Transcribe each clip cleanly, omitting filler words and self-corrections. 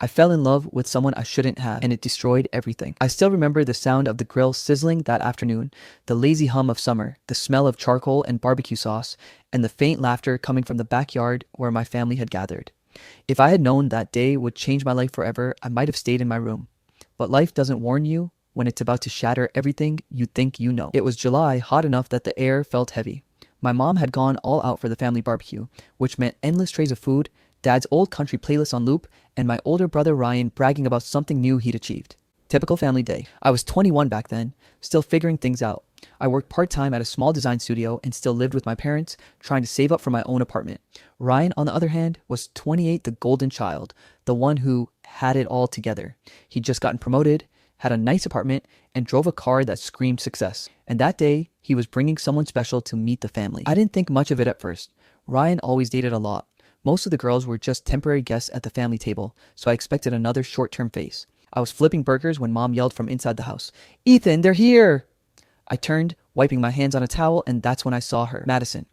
I fell in love with someone I shouldn't have, and it destroyed everything. I still remember the sound of the grill sizzling that afternoon, the lazy hum of summer, the smell of charcoal and barbecue sauce, and the faint laughter coming from the backyard where my family had gathered. If I had known that day would change my life forever, I might have stayed in my room. But life doesn't warn you when it's about to shatter everything you think you know. It was July, hot enough that the air felt heavy. My mom had gone all out for the family barbecue, which meant endless trays of food, Dad's old country playlist on loop, and my older brother Ryan bragging about something new he'd achieved. Typical family day. I was 21 back then, still figuring things out. I worked part-time at a small design studio and still lived with my parents, trying to save up for my own apartment. Ryan, on the other hand, was 28, the golden child, the one who had it all together. He'd just gotten promoted, had a nice apartment, and drove a car that screamed success. And that day, he was bringing someone special to meet the family. I didn't think much of it at first. Ryan always dated a lot. Most of the girls were just temporary guests at the family table, so I expected another short-term phase. I was flipping burgers when Mom yelled from inside the house, "Ethan, they're here!" I turned, wiping my hands on a towel, and that's when I saw her, Madison.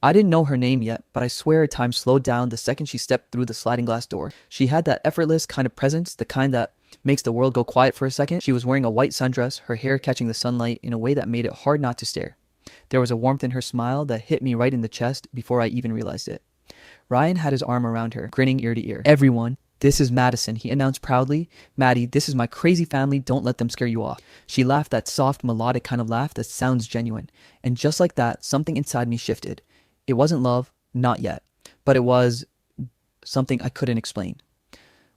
I didn't know her name yet, but I swear time slowed down the second she stepped through the sliding glass door. She had that effortless kind of presence, the kind that makes the world go quiet for a second. She was wearing a white sundress, her hair catching the sunlight in a way that made it hard not to stare. There was a warmth in her smile that hit me right in the chest before I even realized it. Ryan had his arm around her, grinning ear to ear. "Everyone, this is Madison," he announced proudly. "Maddie, this is my crazy family. Don't let them scare you off." She laughed that soft, melodic kind of laugh that sounds genuine. And just like that, something inside me shifted. It wasn't love, not yet. But it was something I couldn't explain.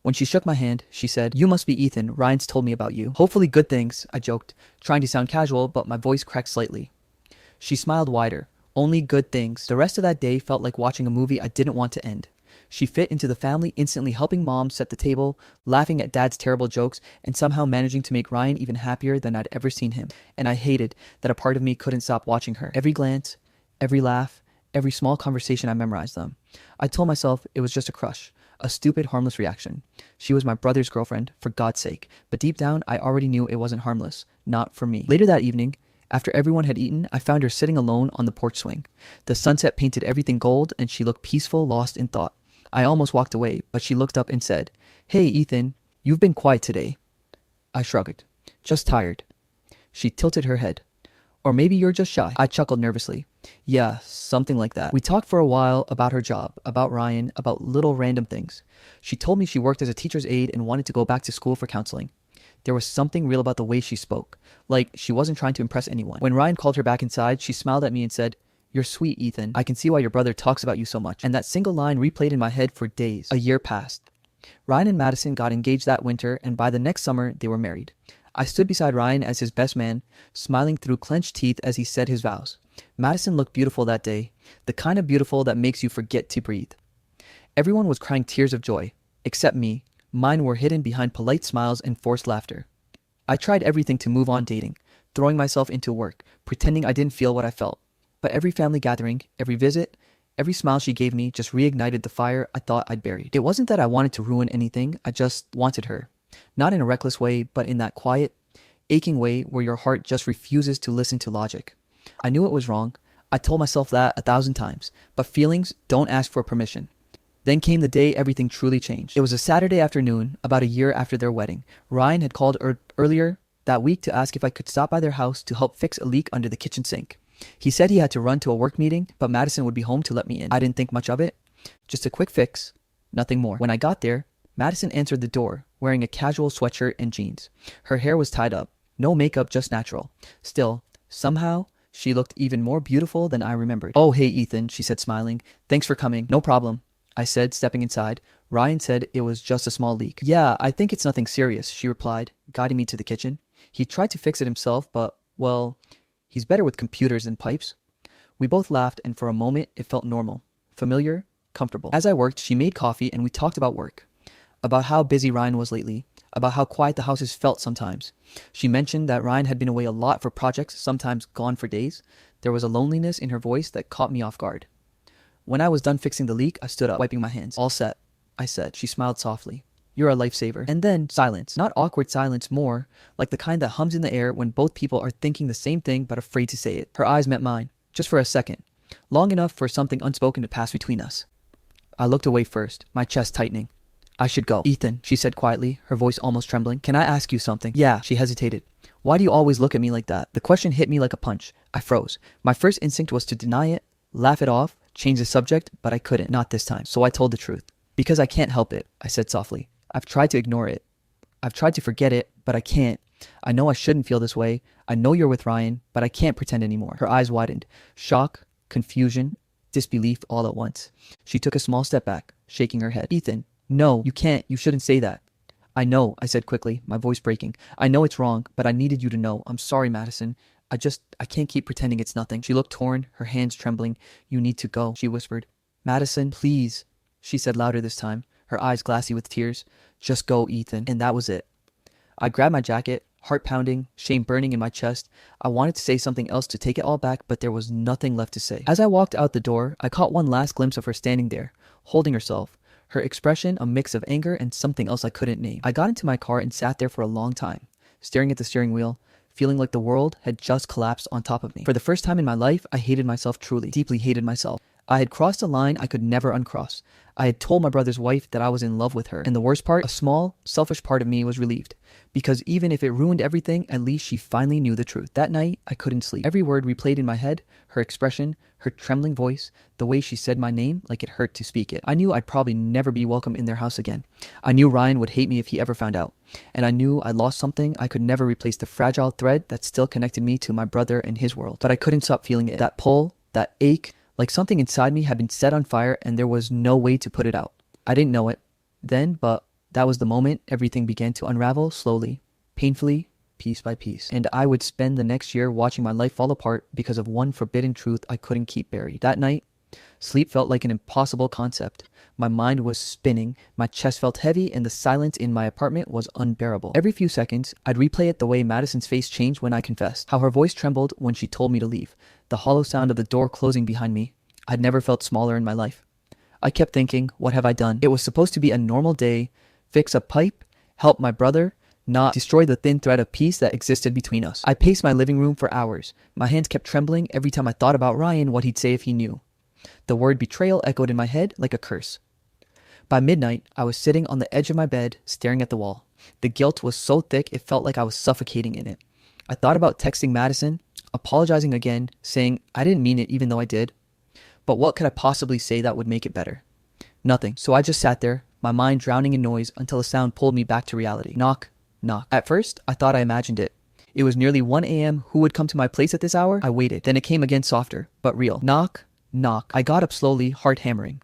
When she shook my hand, she said, "You must be Ethan. Ryan's told me about you." "Hopefully good things," I joked, trying to sound casual, but my voice cracked slightly. She smiled wider. "Only good things." The rest of that day felt like watching a movie I didn't want to end. She fit into the family, instantly helping Mom set the table, laughing at Dad's terrible jokes, and somehow managing to make Ryan even happier than I'd ever seen him. And I hated that a part of me couldn't stop watching her. Every glance, every laugh, every small conversation, I memorized them. I told myself it was just a crush, a stupid, harmless reaction. She was my brother's girlfriend, for God's sake. But deep down, I already knew it wasn't harmless. Not for me. Later that evening, after everyone had eaten, I found her sitting alone on the porch swing. The sunset painted everything gold, and she looked peaceful, lost in thought. I almost walked away, but she looked up and said, "Hey, Ethan, you've been quiet today." I shrugged. "Just tired." She tilted her head. "Or maybe you're just shy." I chuckled nervously. "Yeah, something like that." We talked for a while about her job, about Ryan, about little random things. She told me she worked as a teacher's aide and wanted to go back to school for counseling. There was something real about the way she spoke, like she wasn't trying to impress anyone. When Ryan called her back inside, she smiled at me and said, "You're sweet, Ethan. I can see why your brother talks about you so much." And that single line replayed in my head for days. A year passed. Ryan and Madison got engaged that winter, and by the next summer, they were married. I stood beside Ryan as his best man, smiling through clenched teeth as he said his vows. Madison looked beautiful that day, the kind of beautiful that makes you forget to breathe. Everyone was crying tears of joy, except me. Mine were hidden behind polite smiles and forced laughter. I tried everything to move on dating, throwing myself into work, pretending I didn't feel what I felt. But every family gathering, every visit, every smile she gave me just reignited the fire I thought I'd buried. It wasn't that I wanted to ruin anything, I just wanted her. Not in a reckless way, but in that quiet, aching way where your heart just refuses to listen to logic. I knew it was wrong. I told myself that 1,000 times. But feelings don't ask for permission. Then came the day everything truly changed. It was a Saturday afternoon, about a year after their wedding. Ryan had called earlier that week to ask if I could stop by their house to help fix a leak under the kitchen sink. He said he had to run to a work meeting, but Madison would be home to let me in. I didn't think much of it. Just a quick fix, nothing more. When I got there, Madison answered the door, wearing a casual sweatshirt and jeans. Her hair was tied up. No makeup, just natural. Still, somehow, she looked even more beautiful than I remembered. "Oh, hey, Ethan," she said, smiling. "Thanks for coming." "No problem," I said, stepping inside. Ryan said it was just a small leak. "Yeah, I think it's nothing serious," she replied, guiding me to the kitchen. He tried to fix it himself, but, well, he's better with computers than pipes. We both laughed, and for a moment, it felt normal, familiar, comfortable. As I worked, she made coffee, and we talked about work. About how busy Ryan was lately, about how quiet the houses felt sometimes. She mentioned that Ryan had been away a lot for projects, sometimes gone for days. There was a loneliness in her voice that caught me off guard. When I was done fixing the leak, I stood up, wiping my hands. "All set," I said. She smiled softly. "You're a lifesaver." And then silence. Not awkward silence, more like the kind that hums in the air when both people are thinking the same thing but afraid to say it. Her eyes met mine, just for a second, long enough for something unspoken to pass between us. I looked away first, my chest tightening. I should go. Ethan, she said quietly, her voice almost trembling. Can I ask you something? Yeah, she hesitated. Why do you always look at me like that? The question hit me like a punch. I froze. My first instinct was to deny it, laugh it off, change the subject, but I couldn't, not this time. So I told the truth. Because I can't help it, I said softly. I've tried to ignore it. I've tried to forget it, but I can't. I know I shouldn't feel this way. I know you're with Ryan, but I can't pretend anymore. Her eyes widened. Shock, confusion, disbelief all at once. She took a small step back, shaking her head. Ethan, no, you can't. You shouldn't say that. I know, I said quickly, my voice breaking. I know it's wrong, but I needed you to know. I'm sorry, Madison. I can't keep pretending it's nothing. She looked torn, her hands trembling. You need to go, she whispered. Madison, please, she said louder this time, her eyes glassy with tears. Just go, Ethan. And that was it. I grabbed my jacket, heart pounding, shame burning in my chest. I wanted to say something else to take it all back, but there was nothing left to say. As I walked out the door, I caught one last glimpse of her standing there, holding herself. Her expression, a mix of anger and something else I couldn't name. I got into my car and sat there for a long time, staring at the steering wheel, feeling like the world had just collapsed on top of me. For the first time in my life, I hated myself truly, deeply hated myself. I had crossed a line I could never uncross. I had told my brother's wife that I was in love with her. And the worst part, a small, selfish part of me was relieved. Because even if it ruined everything, at least she finally knew the truth. That night, I couldn't sleep. Every word replayed in my head, her expression, her trembling voice, the way she said my name like it hurt to speak it. I knew I'd probably never be welcome in their house again. I knew Ryan would hate me if he ever found out. And I knew I lost something I could never replace, the fragile thread that still connected me to my brother and his world. But I couldn't stop feeling it. That pull, that ache, like something inside me had been set on fire and there was no way to put it out. I didn't know it then, but that was the moment everything began to unravel slowly, painfully, piece by piece. And I would spend the next year watching my life fall apart because of one forbidden truth I couldn't keep buried. That night, sleep felt like an impossible concept. My mind was spinning, my chest felt heavy, and the silence in my apartment was unbearable. Every few seconds, I'd replay it the way Madison's face changed when I confessed, how her voice trembled when she told me to leave, the hollow sound of the door closing behind me. I'd never felt smaller in my life. I kept thinking, what have I done? It was supposed to be a normal day, fix a pipe, help my brother, not destroy the thin thread of peace that existed between us. I paced my living room for hours. My hands kept trembling every time I thought about Ryan, what he'd say if he knew. The word betrayal echoed in my head like a curse. By midnight, I was sitting on the edge of my bed, staring at the wall. The guilt was so thick it felt like I was suffocating in it. I thought about texting Madison, apologizing again, saying I didn't mean it even though I did. But what could I possibly say that would make it better? Nothing. So I just sat there, my mind drowning in noise until a sound pulled me back to reality. Knock, knock. At first, I thought I imagined it. It was nearly 1 a.m. Who would come to my place at this hour? I waited. Then it came again softer, but real. Knock, knock. I got up slowly, heart hammering.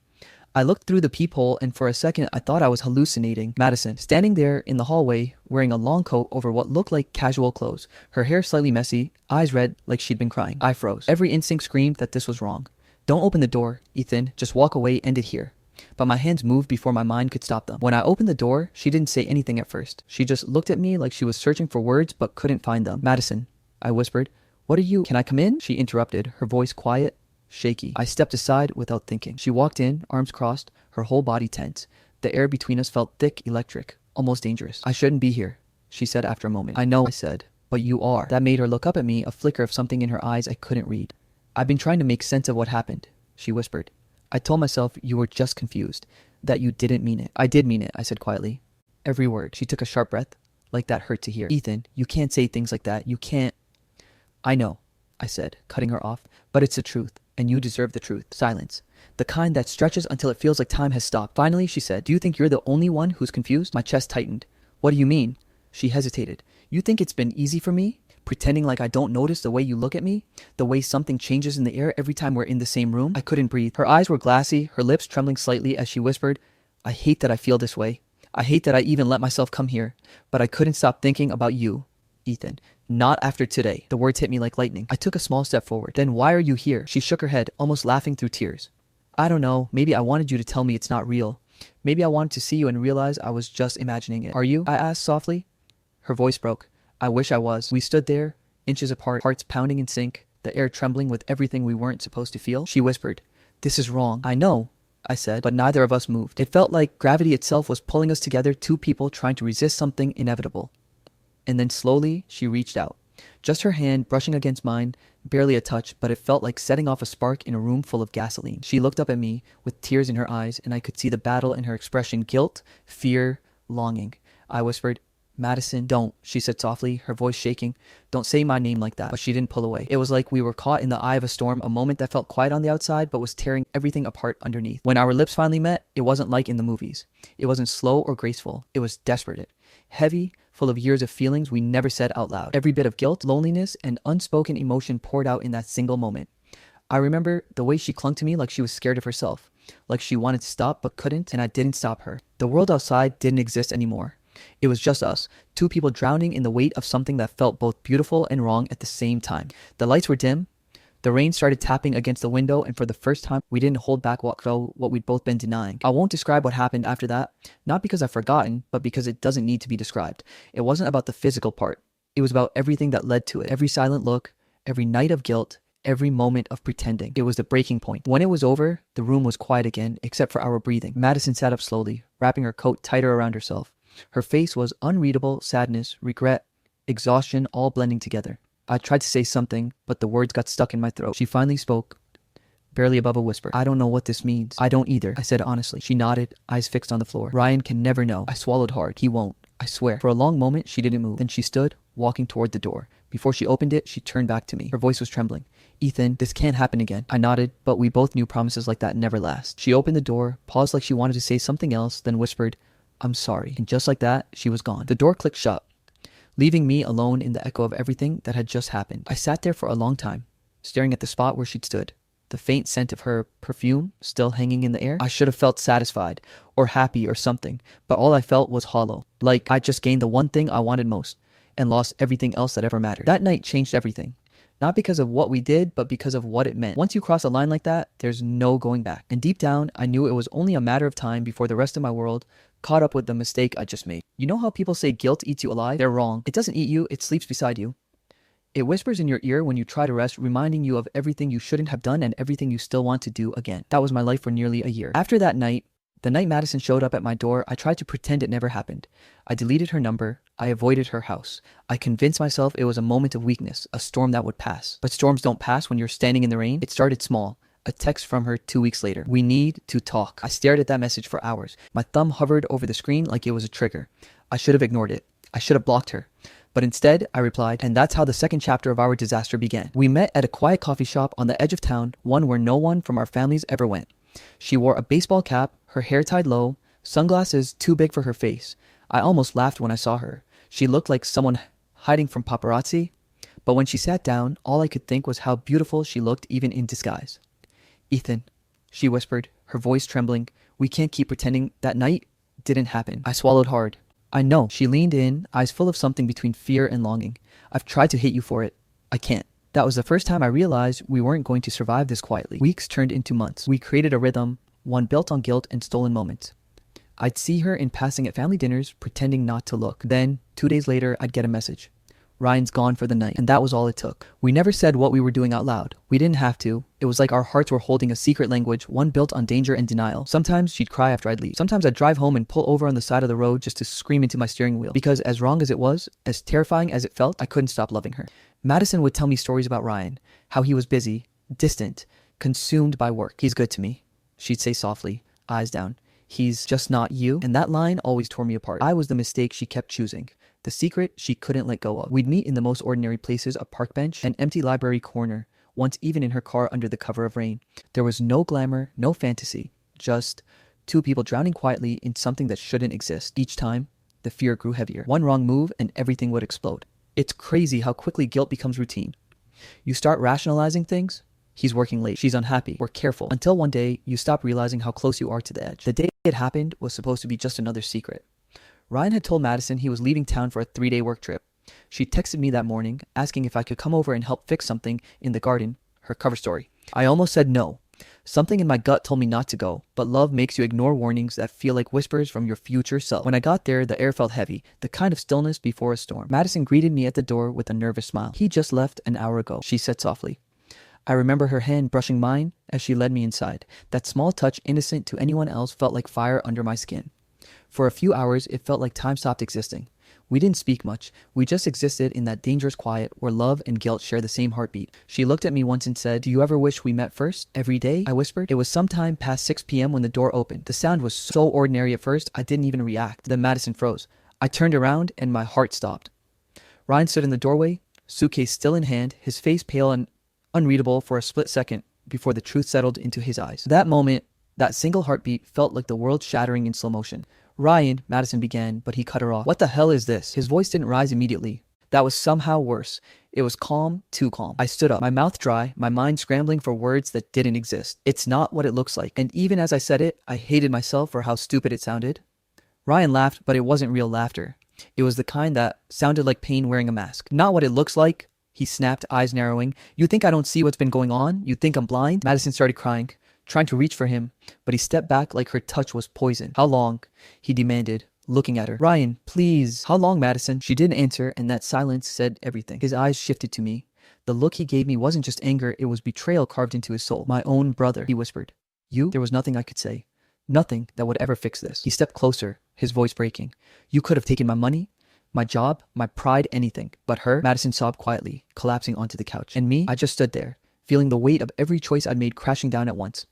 I looked through the peephole and for a second I thought I was hallucinating. Madison, standing there in the hallway, wearing a long coat over what looked like casual clothes, her hair slightly messy, eyes red like she'd been crying. I froze. Every instinct screamed that this was wrong. Don't open the door, Ethan. Just walk away, end it here. But my hands moved before my mind could stop them. When I opened the door, she didn't say anything at first. She just looked at me like she was searching for words but couldn't find them. Madison, I whispered. What are you? Can I come in? She interrupted, her voice quiet, shaky. I stepped aside without thinking. She walked in, arms crossed, her whole body tense. The air between us felt thick, electric, almost dangerous. I shouldn't be here, she said after a moment. I know, I said, but you are. That made her look up at me, a flicker of something in her eyes I couldn't read. I've been trying to make sense of what happened, she whispered. I told myself you were just confused, that you didn't mean it. I did mean it, I said quietly. Every word. She took a sharp breath, like that hurt to hear. Ethan, you can't say things like that. You can't. I know, I said, cutting her off, but it's the truth, and you deserve the truth. Silence. The kind that stretches until it feels like time has stopped. Finally, she said, do you think you're the only one who's confused? My chest tightened. What do you mean? She hesitated. You think it's been easy for me? Pretending like I don't notice the way you look at me? The way something changes in the air every time we're in the same room? I couldn't breathe. Her eyes were glassy, her lips trembling slightly as she whispered, I hate that I feel this way. I hate that I even let myself come here. But I couldn't stop thinking about you, Ethan. Not after today. The words hit me like lightning. I took a small step forward. Then why are you here? She shook her head, almost laughing through tears. I don't know. Maybe I wanted you to tell me it's not real. Maybe I wanted to see you and realize I was just imagining it. Are you? I asked softly. Her voice broke. I wish I was. We stood there, inches apart, hearts pounding in sync, the air trembling with everything we weren't supposed to feel. She whispered, this is wrong. I know, I said, but neither of us moved. It felt like gravity itself was pulling us together, two people trying to resist something inevitable. And then slowly, she reached out. Just her hand brushing against mine, barely a touch, but it felt like setting off a spark in a room full of gasoline. She looked up at me with tears in her eyes, and I could see the battle in her expression: guilt, fear, longing. I whispered, "Madison, don't," she said softly, her voice shaking. "Don't say my name like that." But she didn't pull away. It was like we were caught in the eye of a storm, a moment that felt quiet on the outside but was tearing everything apart underneath. When our lips finally met, it wasn't like in the movies. It wasn't slow or graceful. It was desperate. Heavy, full of years of feelings we never said out loud. Every bit of guilt, loneliness, and unspoken emotion poured out in that single moment. I remember the way she clung to me like she was scared of herself, like she wanted to stop but couldn't, and I didn't stop her. The world outside didn't exist anymore. It was just us, two people drowning in the weight of something that felt both beautiful and wrong at the same time. The lights were dim. The rain started tapping against the window, and for the first time, we didn't hold back what we'd both been denying. I won't describe what happened after that, not because I've forgotten, but because it doesn't need to be described. It wasn't about the physical part. It was about everything that led to it. Every silent look, every night of guilt, every moment of pretending. It was the breaking point. When it was over, the room was quiet again, except for our breathing. Madison sat up slowly, wrapping her coat tighter around herself. Her face was unreadable sadness, regret, exhaustion, all blending together. I tried to say something, but the words got stuck in my throat. She finally spoke, barely above a whisper. "I don't know what this means." "I don't either," I said honestly. She nodded, eyes fixed on the floor. "Ryan can never know." I swallowed hard. "He won't, I swear." For a long moment, she didn't move. Then she stood, walking toward the door. Before she opened it, she turned back to me. Her voice was trembling. "Ethan, this can't happen again." I nodded, but we both knew promises like that never last. She opened the door, paused like she wanted to say something else, then whispered, "I'm sorry." And just like that, she was gone. The door clicked shut, leaving me alone in the echo of everything that had just happened. I sat there for a long time, staring at the spot where she'd stood, the faint scent of her perfume still hanging in the air. I should have felt satisfied or happy or something, but all I felt was hollow, like I just gained the one thing I wanted most and lost everything else that ever mattered. That night changed everything. Not because of what we did, but because of what it meant. Once you cross a line like that, there's no going back. And deep down, I knew it was only a matter of time before the rest of my world caught up with the mistake I just made. You know how people say guilt eats you alive? They're wrong. It doesn't eat you, it sleeps beside you. It whispers in your ear when you try to rest, reminding you of everything you shouldn't have done and everything you still want to do again. That was my life for nearly a year. After that night, the night Madison showed up at my door, I tried to pretend it never happened. I deleted her number. I avoided her house. I convinced myself it was a moment of weakness, a storm that would pass. But storms don't pass when you're standing in the rain. It started small. A text from her 2 weeks later. "We need to talk." I stared at that message for hours. My thumb hovered over the screen like it was a trigger. I should have ignored it. I should have blocked her. But instead, I replied, and that's how the second chapter of our disaster began. We met at a quiet coffee shop on the edge of town, one where no one from our families ever went. She wore a baseball cap, her hair tied low, sunglasses too big for her face. I almost laughed when I saw her. She looked like someone hiding from paparazzi. But when she sat down, all I could think was how beautiful she looked even in disguise. "Ethan," she whispered, her voice trembling, "we can't keep pretending that night didn't happen." I swallowed hard. "I know." She leaned in, eyes full of something between fear and longing. "I've tried to hate you for it. I can't." That was the first time I realized we weren't going to survive this quietly. Weeks turned into months. We created a rhythm, one built on guilt and stolen moments. I'd see her in passing at family dinners, pretending not to look. Then, 2 days later, I'd get a message. "Ryan's gone for the night." And that was all it took. We never said what we were doing out loud. We didn't have to. It was like our hearts were holding a secret language, one built on danger and denial. Sometimes she'd cry after I'd leave. Sometimes I'd drive home and pull over on the side of the road just to scream into my steering wheel. Because as wrong as it was, as terrifying as it felt, I couldn't stop loving her. Madison would tell me stories about Ryan, how he was busy, distant, consumed by work. "He's good to me," she'd say softly, eyes down. "He's just not you." And that line always tore me apart. I was the mistake she kept choosing. The secret she couldn't let go of. We'd meet in the most ordinary places, a park bench, an empty library corner, once even in her car under the cover of rain. There was no glamour, no fantasy, just two people drowning quietly in something that shouldn't exist. Each time, the fear grew heavier. One wrong move and everything would explode. It's crazy how quickly guilt becomes routine. You start rationalizing things. He's working late. She's unhappy. We're careful. Until one day, you stop realizing how close you are to the edge. The day it happened was supposed to be just another secret. Ryan had told Madison he was leaving town for a 3-day work trip. She texted me that morning, asking if I could come over and help fix something in the garden, her cover story. I almost said no. Something in my gut told me not to go, but love makes you ignore warnings that feel like whispers from your future self. When I got there, the air felt heavy, the kind of stillness before a storm. Madison greeted me at the door with a nervous smile. "He just left an hour ago," she said softly. I remember her hand brushing mine as she led me inside. That small touch, innocent to anyone else, felt like fire under my skin. For a few hours, it felt like time stopped existing. We didn't speak much. We just existed in that dangerous quiet where love and guilt share the same heartbeat. She looked at me once and said, "Do you ever wish we met first? Every day?" I whispered. It was sometime past 6 p.m. when the door opened. The sound was so ordinary at first, I didn't even react. Then Madison froze. I turned around and my heart stopped. Ryan stood in the doorway, suitcase still in hand, his face pale and unreadable for a split second before the truth settled into his eyes. That moment, that single heartbeat felt like the world shattering in slow motion. "Ryan," Madison began, but he cut her off. "What the hell is this?" His voice didn't rise immediately. That was somehow worse. It was calm, too calm. I stood up, my mouth dry, my mind scrambling for words that didn't exist. "It's not what it looks like." And even as I said it, I hated myself for how stupid it sounded. Ryan laughed, but it wasn't real laughter. It was the kind that sounded like pain wearing a mask. "Not what it looks like," he snapped, eyes narrowing. "You think I don't see what's been going on? You think I'm blind?" Madison started crying, trying to reach for him, but he stepped back like her touch was poison. "How long?" he demanded, looking at her. "Ryan, please." "How long, Madison?" She didn't answer, and that silence said everything. His eyes shifted to me. The look he gave me wasn't just anger, it was betrayal carved into his soul. "My own brother," he whispered. "You?" There was nothing I could say. Nothing that would ever fix this. He stepped closer, his voice breaking. "You could have taken my money, my job, my pride, anything. But her?" Madison sobbed quietly, collapsing onto the couch. "And me?" I just stood there, feeling the weight of every choice I'd made crashing down at once.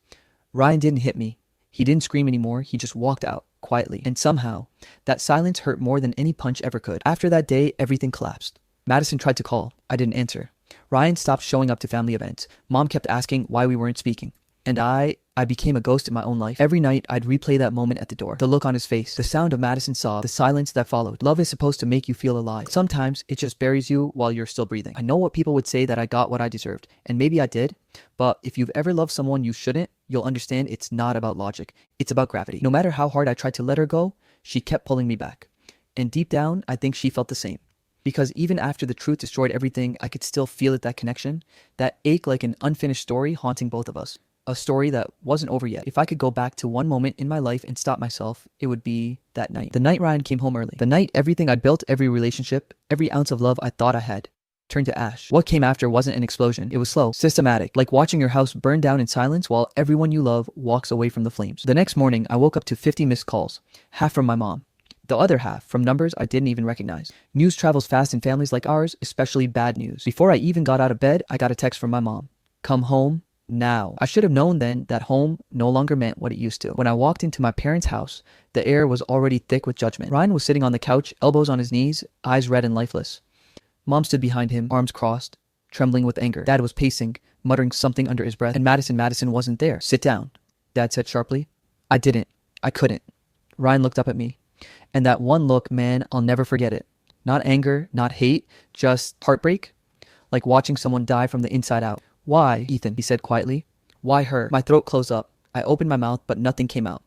Ryan didn't hit me. He didn't scream anymore. He just walked out, quietly. And somehow, that silence hurt more than any punch ever could. After that day, everything collapsed. Madison tried to call. I didn't answer. Ryan stopped showing up to family events. Mom kept asking why we weren't speaking. And I became a ghost in my own life. Every night, I'd replay that moment at the door. The look on his face, the sound of Madison's sob, the silence that followed. Love is supposed to make you feel alive. Sometimes, it just buries you while you're still breathing. I know what people would say that I got what I deserved, and maybe I did, but if you've ever loved someone you shouldn't, you'll understand it's not about logic. It's about gravity. No matter how hard I tried to let her go, she kept pulling me back. And deep down, I think she felt the same. Because even after the truth destroyed everything, I could still feel that connection, that ache like an unfinished story haunting both of us. A story that wasn't over yet. If I could go back to one moment in my life and stop myself, it would be that night. The night Ryan came home early. The night everything I'd built, every relationship, every ounce of love I thought I had, turned to ash. What came after wasn't an explosion. It was slow, systematic, like watching your house burn down in silence while everyone you love walks away from the flames. The next morning, I woke up to 50 missed calls, half from my mom. The other half from numbers I didn't even recognize. News travels fast in families like ours, especially bad news. Before I even got out of bed, I got a text from my mom. "Come home now." I should have known then that home no longer meant what it used to. When I walked into my parents' house, the air was already thick with judgment. Ryan was sitting on the couch, elbows on his knees, eyes red and lifeless. Mom stood behind him, arms crossed, trembling with anger. Dad was pacing, muttering something under his breath, and Madison wasn't there. "Sit down," Dad said sharply. I didn't. I couldn't. Ryan looked up at me. And that one look, man, I'll never forget it. Not anger, not hate, just heartbreak. Like watching someone die from the inside out. "Why, Ethan?" he said quietly. "Why her?" My throat closed up. I opened my mouth, but nothing came out.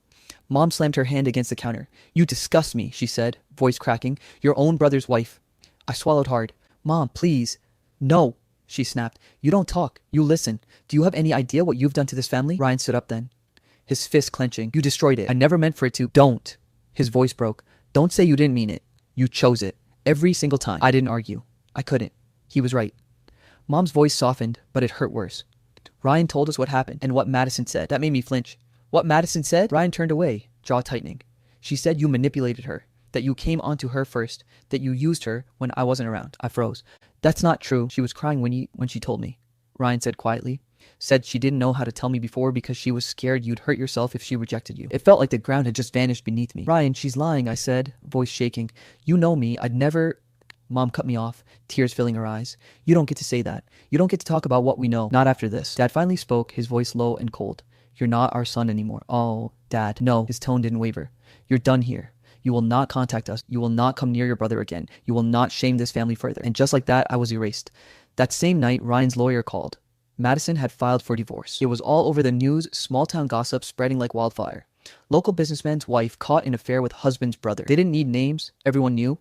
Mom slammed her hand against the counter. "You disgust me," she said, voice cracking. "Your own brother's wife." I swallowed hard. "Mom, please." "No," she snapped. "You don't talk. You listen. Do you have any idea what you've done to this family?" Ryan stood up then, his fist clenching. "You destroyed it. I never meant for it to." "Don't." His voice broke. "Don't say you didn't mean it. You chose it. Every single time." I didn't argue. I couldn't. He was right. Mom's voice softened, but it hurt worse. "Ryan told us what happened and what Madison said." That made me flinch. "What Madison said?" Ryan turned away, jaw tightening. "She said you manipulated her, that you came onto her first, that you used her when I wasn't around." I froze. "That's not true." She was crying when she told me, Ryan said quietly. "Said she didn't know how to tell me before because she was scared you'd hurt yourself if she rejected you." It felt like the ground had just vanished beneath me. "Ryan, she's lying," I said, voice shaking. "You know me. I'd never..." Mom cut me off, tears filling her eyes. "You don't get to say that. You don't get to talk about what we know. Not after this." Dad finally spoke, his voice low and cold. "You're not our son anymore." "Oh, Dad." "No." His tone didn't waver. "You're done here. You will not contact us. You will not come near your brother again. You will not shame this family further." And just like that, I was erased. That same night, Ryan's lawyer called. Madison had filed for divorce. It was all over the news, small-town gossip spreading like wildfire. Local businessman's wife caught in an affair with husband's brother. They didn't need names. Everyone knew.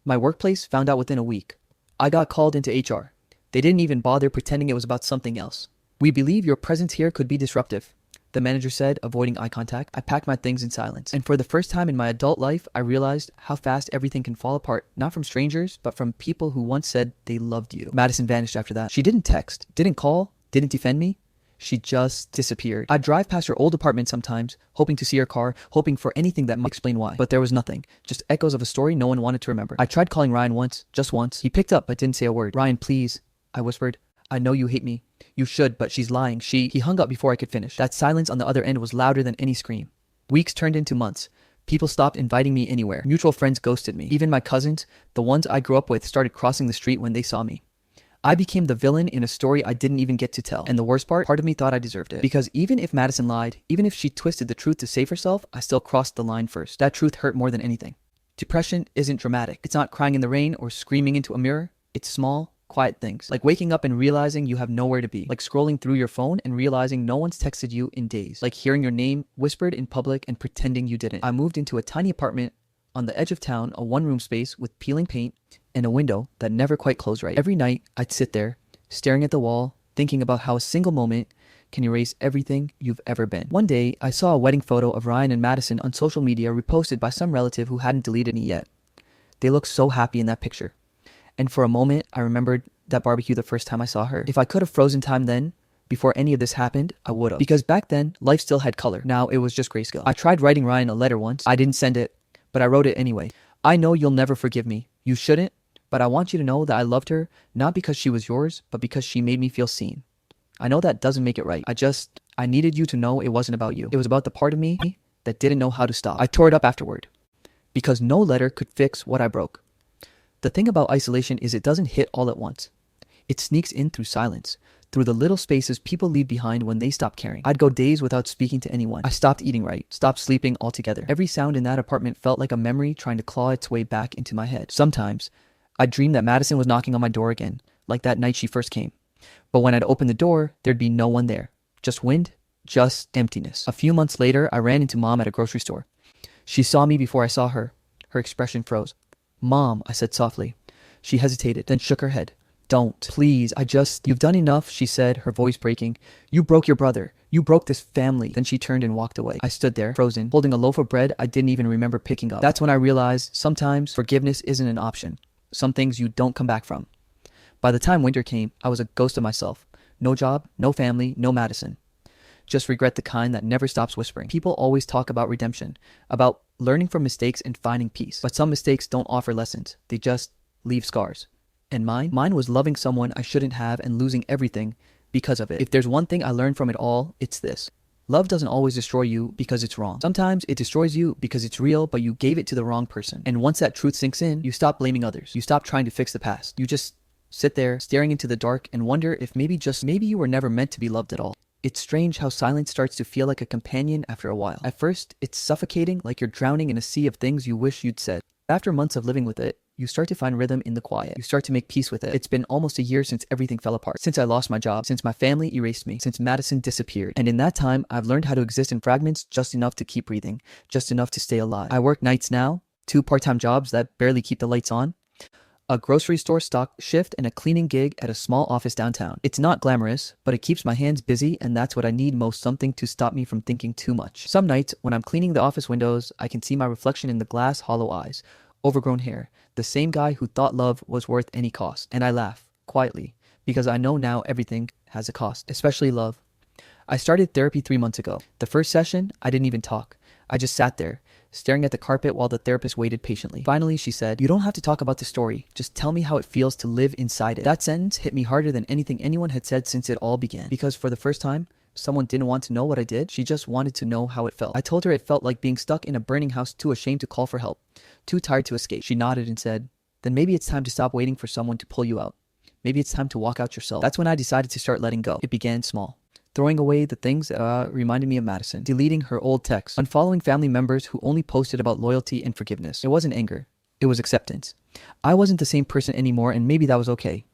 My workplace found out within a week. I got called into HR. They didn't even bother pretending it was about something else. "We believe your presence here could be disruptive," the manager said, avoiding eye contact. I packed my things in silence. And for the first time in my adult life, I realized how fast everything can fall apart, not from strangers, but from people who once said they loved you. Madison vanished after that. She didn't text, didn't call, didn't defend me. She just disappeared. I'd drive past her old apartment sometimes, hoping to see her car, hoping for anything that might explain why. But there was nothing. Just echoes of a story no one wanted to remember. I tried calling Ryan once, just once. He picked up but didn't say a word. "Ryan, please," I whispered. "I know you hate me. You should, but she's lying. He hung up before I could finish. That silence on the other end was louder than any scream. Weeks turned into months. People stopped inviting me anywhere. Mutual friends ghosted me. Even my cousins, the ones I grew up with, started crossing the street when they saw me. I became the villain in a story I didn't even get to tell. And the worst part of me thought I deserved it. Because even if Madison lied, even if she twisted the truth to save herself, I still crossed the line first. That truth hurt more than anything. Depression isn't dramatic. It's not crying in the rain or screaming into a mirror. It's small, quiet things. Like waking up and realizing you have nowhere to be. Like scrolling through your phone and realizing no one's texted you in days. Like hearing your name whispered in public and pretending you didn't. I moved into a tiny apartment on the edge of town, a one-room space with peeling paint and a window that never quite closed right. Every night, I'd sit there, staring at the wall, thinking about how a single moment can erase everything you've ever been. One day, I saw a wedding photo of Ryan and Madison on social media reposted by some relative who hadn't deleted it yet. They looked so happy in that picture. And for a moment, I remembered that barbecue the first time I saw her. If I could have frozen time then, before any of this happened, I would have. Because back then, life still had color. Now it was just grayscale. I tried writing Ryan a letter once. I didn't send it, but I wrote it anyway. "I know you'll never forgive me. You shouldn't, but I want you to know that I loved her, not because she was yours, but because she made me feel seen. I know that doesn't make it right. I needed you to know it wasn't about you. It was about the part of me that didn't know how to stop." I tore it up afterward. Because no letter could fix what I broke. The thing about isolation is it doesn't hit all at once. It sneaks in through silence, through the little spaces people leave behind when they stop caring. I'd go days without speaking to anyone. I stopped eating right, stopped sleeping altogether. Every sound in that apartment felt like a memory trying to claw its way back into my head. Sometimes, I'd dream that Madison was knocking on my door again, like that night she first came. But when I'd open the door, there'd be no one there. Just wind, just emptiness. A few months later, I ran into Mom at a grocery store. She saw me before I saw her. Her expression froze. "Mom," I said softly. She hesitated, then shook her head. "Don't, please, You've done enough," she said, her voice breaking. "You broke your brother. You broke this family." Then she turned and walked away. I stood there, frozen, holding a loaf of bread I didn't even remember picking up. That's when I realized sometimes forgiveness isn't an option. Some things you don't come back from. By the time winter came, I was a ghost of myself. No job, no family, no Madison. Just regret, the kind that never stops whispering. People always talk about redemption, about learning from mistakes and finding peace. But some mistakes don't offer lessons. They just leave scars. And mine was loving someone I shouldn't have and losing everything because of it. If there's one thing I learned from it all, it's this. Love doesn't always destroy you because it's wrong. Sometimes it destroys you because it's real, but you gave it to the wrong person. And once that truth sinks in, you stop blaming others. You stop trying to fix the past. You just sit there staring into the dark and wonder if maybe you were never meant to be loved at all. It's strange how silence starts to feel like a companion after a while. At first, it's suffocating, like you're drowning in a sea of things you wish you'd said. After months of living with it, you start to find rhythm in the quiet. You start to make peace with it. It's been almost a year since everything fell apart. Since I lost my job. Since my family erased me. Since Madison disappeared. And in that time, I've learned how to exist in fragments just enough to keep breathing. Just enough to stay alive. I work nights now. 2 part-time jobs that barely keep the lights on. A grocery store stock shift and a cleaning gig at a small office downtown. It's not glamorous, but it keeps my hands busy, and that's what I need most, something to stop me from thinking too much. Some nights, when I'm cleaning the office windows, I can see my reflection in the glass hollow eyes. Overgrown hair, the same guy who thought love was worth any cost. And I laugh, quietly, because I know now everything has a cost, especially love. I started therapy 3 months ago. The first session, I didn't even talk. I just sat there, staring at the carpet while the therapist waited patiently. Finally, she said, "You don't have to talk about the story. Just tell me how it feels to live inside it." That sentence hit me harder than anything anyone had said since it all began. Because for the first time, someone didn't want to know what I did. She just wanted to know how it felt. I told her it felt like being stuck in a burning house, too ashamed to call for help, too tired to escape. She nodded and said, "Then maybe it's time to stop waiting for someone to pull you out. Maybe it's time to walk out yourself." That's when I decided to start letting go. It began small. Throwing away the things that reminded me of Madison. Deleting her old texts. Unfollowing family members who only posted about loyalty and forgiveness. It wasn't anger. It was acceptance. I wasn't the same person anymore, and maybe that was okay.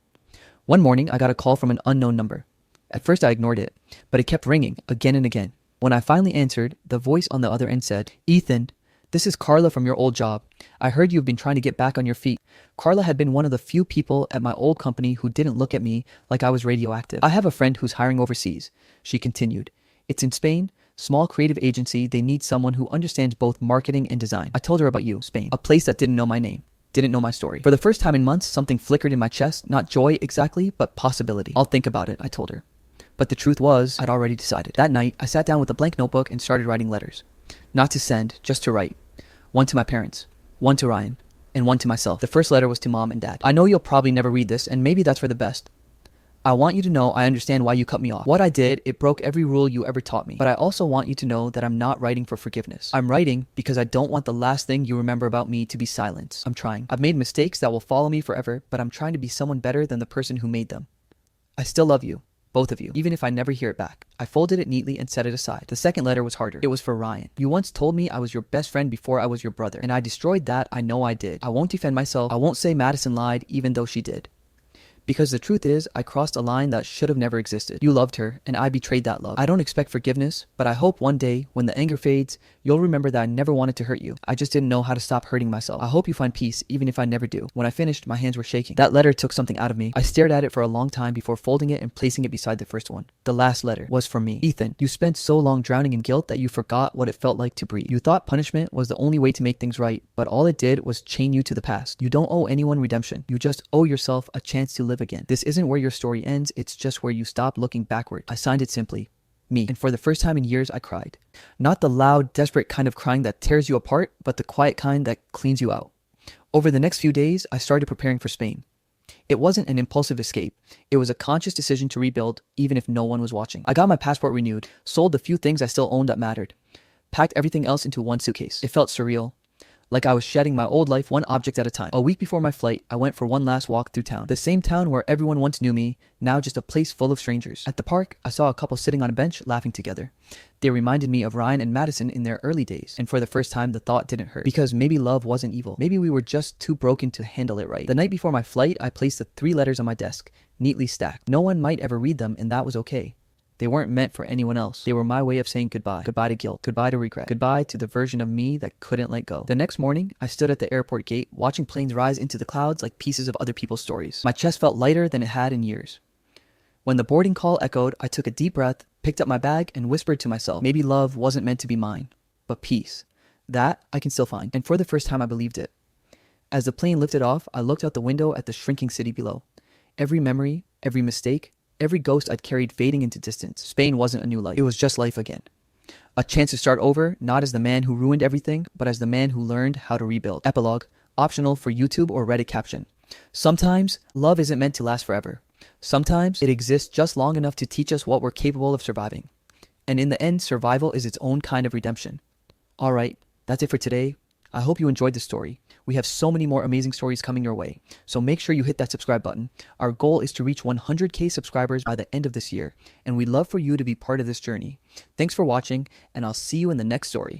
One morning, I got a call from an unknown number. At first, I ignored it, but it kept ringing again and again. When I finally answered, the voice on the other end said, "Ethan, this is Carla from your old job. I heard you've been trying to get back on your feet." Carla had been one of the few people at my old company who didn't look at me like I was radioactive. "I have a friend who's hiring overseas," she continued. "It's in Spain, small creative agency. They need someone who understands both marketing and design." I told her about you, Spain, a place that didn't know my name, didn't know my story. For the first time in months, something flickered in my chest, not joy exactly, but possibility. "I'll think about it," I told her. But the truth was, I'd already decided. That night, I sat down with a blank notebook and started writing letters. Not to send, just to write. One to my parents, one to Ryan, and one to myself. The first letter was to Mom and Dad. I know you'll probably never read this, and maybe that's for the best. I want you to know I understand why you cut me off. What I did, it broke every rule you ever taught me. But I also want you to know that I'm not writing for forgiveness. I'm writing because I don't want the last thing you remember about me to be silence. I'm trying. I've made mistakes that will follow me forever, but I'm trying to be someone better than the person who made them. I still love you, both of you, even if I never hear it back. I folded it neatly and set it aside. The second letter was harder. It was for Ryan. You once told me I was your best friend before I was your brother, and I destroyed that. I know I did. I won't defend myself. I won't say Madison lied, even though she did. Because the truth is, I crossed a line that should have never existed. You loved her, and I betrayed that love. I don't expect forgiveness, but I hope one day, when the anger fades, you'll remember that I never wanted to hurt you. I just didn't know how to stop hurting myself. I hope you find peace, even if I never do. When I finished, my hands were shaking. That letter took something out of me. I stared at it for a long time before folding it and placing it beside the first one. The last letter was from me. Ethan, you spent so long drowning in guilt that you forgot what it felt like to breathe. You thought punishment was the only way to make things right, but all it did was chain you to the past. You don't owe anyone redemption. You just owe yourself a chance to live again. This isn't where your story ends, it's just where you stop looking backward. I signed it simply, me. And for the first time in years, I cried. Not the loud, desperate kind of crying that tears you apart, but the quiet kind that cleans you out. Over the next few days, I started preparing for Spain. It wasn't an impulsive escape. It was a conscious decision to rebuild, even if no one was watching. I got my passport renewed, sold the few things I still owned that mattered, packed everything else into one suitcase. It felt surreal. Like I was shedding my old life one object at a time. A week before my flight, I went for one last walk through town. The same town where everyone once knew me, now just a place full of strangers. At the park, I saw a couple sitting on a bench laughing together. They reminded me of Ryan and Madison in their early days, and for the first time the thought didn't hurt. Because maybe love wasn't evil. Maybe we were just too broken to handle it right. The night before my flight, I placed the 3 letters on my desk, neatly stacked. No one might ever read them, and that was okay. They weren't meant for anyone else. They were my way of saying goodbye. Goodbye to guilt. Goodbye to regret. Goodbye to the version of me that couldn't let go. The next morning, I stood at the airport gate, watching planes rise into the clouds like pieces of other people's stories. My chest felt lighter than it had in years. When the boarding call echoed, I took a deep breath, picked up my bag, and whispered to myself, maybe love wasn't meant to be mine, but peace. That I can still find. And for the first time, I believed it. As the plane lifted off, I looked out the window at the shrinking city below. Every memory, every mistake, every ghost I'd carried fading into distance. Spain wasn't a new life. It was just life again. A chance to start over, not as the man who ruined everything, but as the man who learned how to rebuild. Epilogue, optional for YouTube or Reddit caption. Sometimes, love isn't meant to last forever. Sometimes, it exists just long enough to teach us what we're capable of surviving. And in the end, survival is its own kind of redemption. Alright, that's it for today. I hope you enjoyed this story. We have so many more amazing stories coming your way, so make sure you hit that subscribe button. Our goal is to reach 100K subscribers by the end of this year, and we'd love for you to be part of this journey. Thanks for watching, and I'll see you in the next story.